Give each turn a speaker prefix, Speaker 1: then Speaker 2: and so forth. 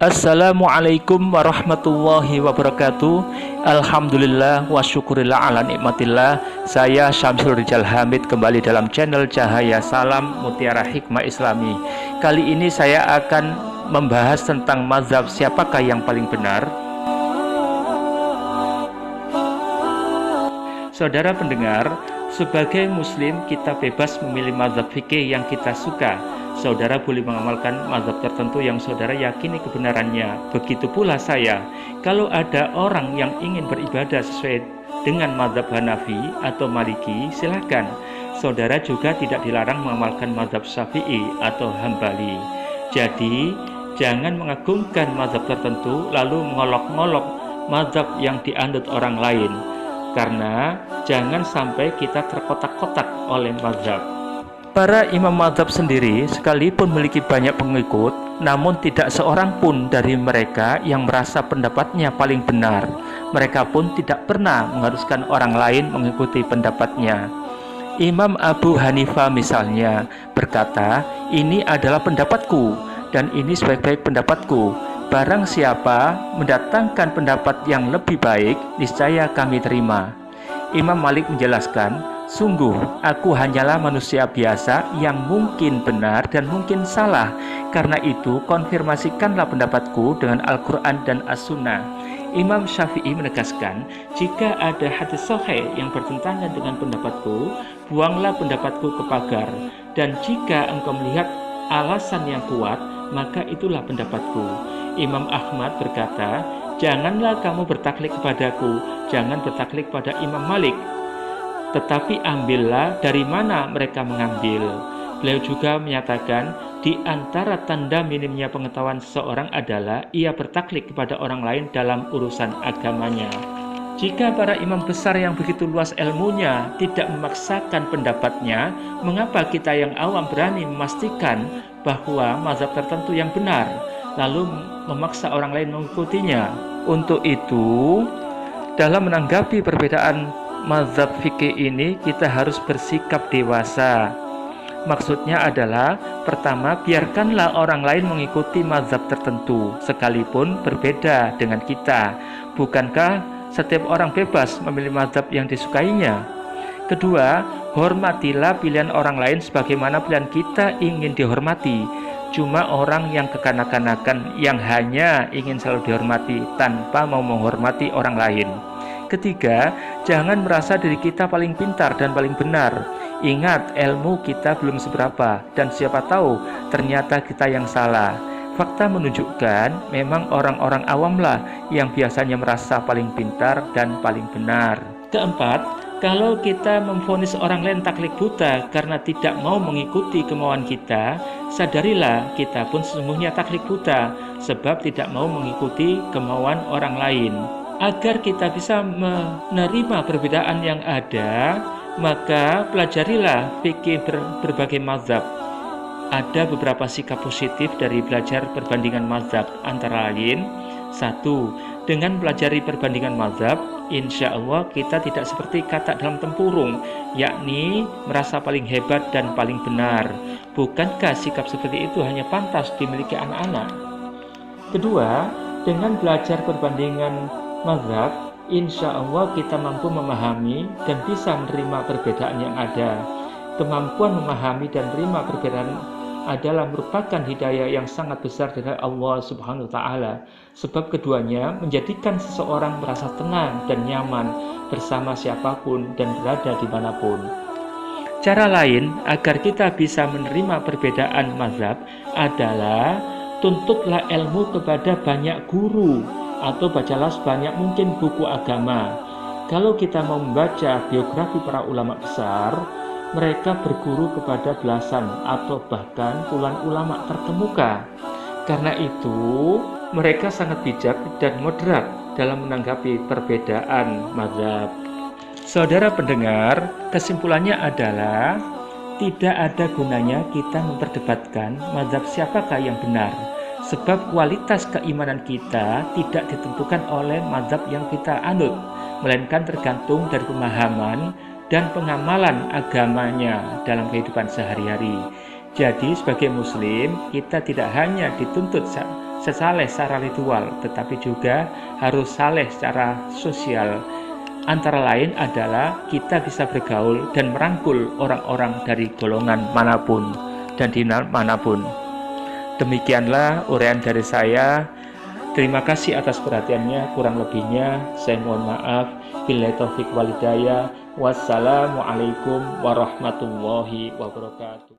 Speaker 1: Assalamualaikum warahmatullahi wabarakatuh. Alhamdulillah wa syukurillah ala nikmatillah. Saya Syamsul Rijal Hamid kembali dalam channel Cahaya Salam Mutiara Hikmah Islami. Kali ini saya akan membahas tentang mazhab siapakah yang paling benar. Saudara pendengar, sebagai muslim kita bebas memilih mazhab fikih yang kita suka. Saudara boleh mengamalkan mazhab tertentu yang saudara yakini kebenarannya. Begitu pula saya. Kalau ada orang yang ingin beribadah sesuai dengan mazhab Hanafi atau Maliki, silakan. Saudara juga tidak dilarang mengamalkan mazhab Syafi'i atau Hambali. Jadi, jangan mengagungkan mazhab tertentu lalu mengolok-ngolok mazhab yang dianut orang lain. Karena jangan sampai kita terkotak-kotak oleh mazhab. Para imam mazhab sendiri sekalipun memiliki banyak pengikut, namun tidak seorang pun dari mereka yang merasa pendapatnya paling benar. Mereka pun tidak pernah mengharuskan orang lain mengikuti pendapatnya. Imam Abu Hanifah misalnya berkata, "Ini adalah pendapatku dan ini sebaik-baik pendapatku. Barang siapa mendatangkan pendapat yang lebih baik, niscaya kami terima." Imam Malik menjelaskan, "Sungguh, aku hanyalah manusia biasa yang mungkin benar dan mungkin salah. Karena itu, konfirmasikanlah pendapatku dengan Al-Quran dan As-Sunnah." Imam Syafi'i menegaskan, "Jika ada hadis sahih yang bertentangan dengan pendapatku, buanglah pendapatku ke pagar. Dan jika engkau melihat alasan yang kuat, maka itulah pendapatku." Imam Ahmad berkata, "Janganlah kamu bertaklid kepadaku, jangan bertaklid pada Imam Malik, tetapi ambillah dari mana mereka mengambil." Beliau juga menyatakan, di antara tanda minimnya pengetahuan seseorang adalah ia bertaklid kepada orang lain dalam urusan agamanya. Jika para imam besar yang begitu luas ilmunya tidak memaksakan pendapatnya, mengapa kita yang awam berani memastikan bahwa mazhab tertentu yang benar, lalu memaksa orang lain mengikutinya? Untuk itu, dalam menanggapi perbedaan mazhab fikih ini, kita harus bersikap dewasa. Maksudnya adalah, pertama, biarkanlah orang lain mengikuti mazhab tertentu, sekalipun berbeda dengan kita. Bukankah setiap orang bebas memilih mazhab yang disukainya? Kedua, hormatilah pilihan orang lain sebagaimana pilihan kita ingin dihormati. Cuma orang yang kekanak-kanakan yang hanya ingin selalu dihormati tanpa mau menghormati orang lain. Ketiga, jangan merasa diri kita paling pintar dan paling benar. Ingat, ilmu kita belum seberapa, dan siapa tahu ternyata kita yang salah. Fakta menunjukkan memang orang-orang awamlah yang biasanya merasa paling pintar dan paling benar. Keempat, kalau kita memvonis orang lain taklid buta karena tidak mau mengikuti kemauan kita, sadarilah kita pun sesungguhnya taklid buta, sebab tidak mau mengikuti kemauan orang lain. Agar kita bisa menerima perbedaan yang ada, maka pelajarilah fikih berbagai mazhab. Ada beberapa sikap positif dari belajar perbandingan mazhab, antara lain, 1. Dengan pelajari perbandingan mazhab, insya Allah kita tidak seperti katak dalam tempurung, yakni merasa paling hebat dan paling benar. Bukankah sikap seperti itu hanya pantas dimiliki anak-anak? Kedua, dengan belajar perbandingan mazhab, insya Allah kita mampu memahami dan bisa menerima perbedaan yang ada. Kemampuan memahami dan menerima perbedaan adalah merupakan hidayah yang sangat besar dari Allah Subhanahu wa Ta'ala, sebab keduanya menjadikan seseorang merasa tenang dan nyaman bersama siapapun dan berada dimanapun. Cara lain agar kita bisa menerima perbedaan mazhab adalah tuntutlah ilmu kepada banyak guru, atau bacalah sebanyak mungkin buku agama. Kalau kita mau membaca biografi para ulama besar, mereka berguru kepada belasan atau bahkan puluhan ulama terkemuka. Karena itu, mereka sangat bijak dan moderat dalam menanggapi perbedaan mazhab. Saudara pendengar, kesimpulannya adalah tidak ada gunanya kita memperdebatkan mazhab siapakah yang benar. Sebab kualitas keimanan kita tidak ditentukan oleh mazhab yang kita anut, melainkan tergantung dari pemahaman dan pengamalan agamanya dalam kehidupan sehari-hari. Jadi sebagai muslim, kita tidak hanya dituntut saleh secara ritual, tetapi juga harus saleh secara sosial. Antara lain adalah kita bisa bergaul dan merangkul orang-orang dari golongan manapun dan di manapun. Demikianlah uraian dari saya. Terima kasih atas perhatiannya. Kurang lebihnya saya mohon maaf. Billahi taufik wal hidayah. Wassalamualaikum warahmatullahi wabarakatuh.